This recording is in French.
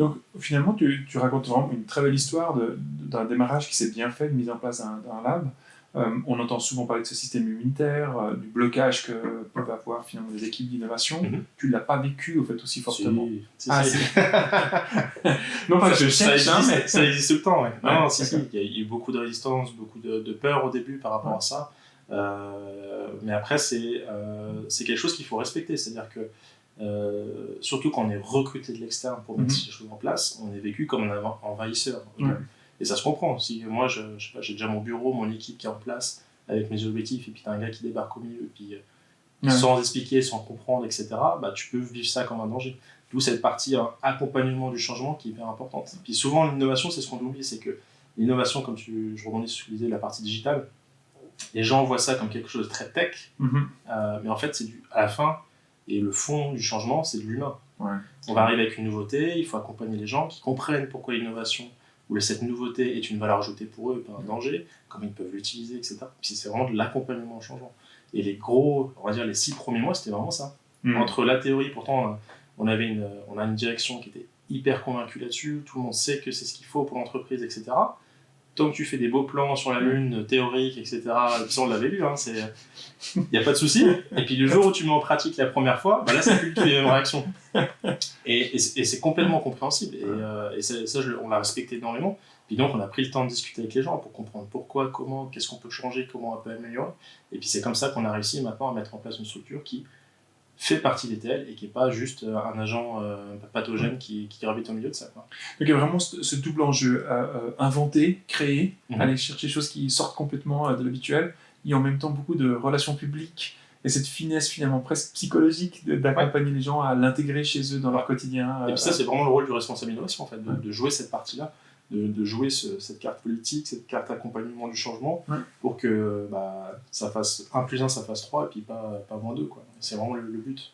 Donc finalement, tu racontes vraiment une très belle histoire d'un démarrage qui s'est bien fait, de mise en place d'un lab. On entend souvent parler de ce système immunitaire, du blocage que peuvent avoir finalement les équipes d'innovation. Tu ne l'as pas vécu au fait aussi fortement. Si. Non, pas que je cherche, mais... Ça existe tout le temps, ouais. Non, Ouais, si, il y a eu beaucoup de résistance, beaucoup de peur au début par rapport à ça. Mais après, c'est quelque chose qu'il faut respecter. C'est-à-dire que, surtout quand on est recruté de l'externe pour mettre ces choses en place, on est vécu comme un envahisseur. Et ça se comprend. Si moi, je sais pas, j'ai déjà mon bureau, mon équipe qui est en place avec mes objectifs, et puis t'as un gars qui débarque au milieu, et puis sans expliquer, sans comprendre, etc., bah, tu peux vivre ça comme un danger. D'où cette partie accompagnement du changement qui est hyper importante. Puis souvent, l'innovation, c'est ce qu'on oublie, c'est que l'innovation, comme je rebondis sur ce que tu disais, la partie digitale, les gens voient ça comme quelque chose de très tech, mais en fait, à la fin, et le fond du changement, c'est de l'humain. On va arriver avec une nouveauté, il faut accompagner les gens qui comprennent pourquoi l'innovation ou cette nouveauté est une valeur ajoutée pour eux, pas un danger, comment ils peuvent l'utiliser, etc. Puis c'est vraiment de l'accompagnement au changement. Et les 6 premiers mois, c'était vraiment ça. Entre la théorie, pourtant, on a une direction qui était hyper convaincue là-dessus, tout le monde sait que c'est ce qu'il faut pour l'entreprise, etc. Tant que tu fais des beaux plans sur la Lune, théoriques, etc., ça on l'avait lu, il n'y a pas de souci. Et puis le jour où tu mets en pratique la première fois, bah là c'est plus les mêmes réactions. Et c'est complètement compréhensible. Et ça on l'a respecté énormément. Puis donc on a pris le temps de discuter avec les gens pour comprendre pourquoi, comment, qu'est-ce qu'on peut changer, comment on peut améliorer. Et puis c'est comme ça qu'on a réussi maintenant à mettre en place une structure qui fait partie des TL et qui n'est pas juste un agent pathogène qui gravite au milieu de ça. Quoi. Donc il y a vraiment ce double enjeu, inventer, créer, aller chercher des choses qui sortent complètement de l'habituel, et en même temps beaucoup de relations publiques, et cette finesse finalement presque psychologique d'accompagner les gens à l'intégrer chez eux dans leur quotidien. Et puis ça c'est vraiment le rôle du responsable innovation en fait, de jouer cette partie-là, de jouer cette carte politique, cette carte accompagnement du changement, pour que ça fasse 1 + 1 ça fasse 3 et puis pas -2 quoi. C'est vraiment le but.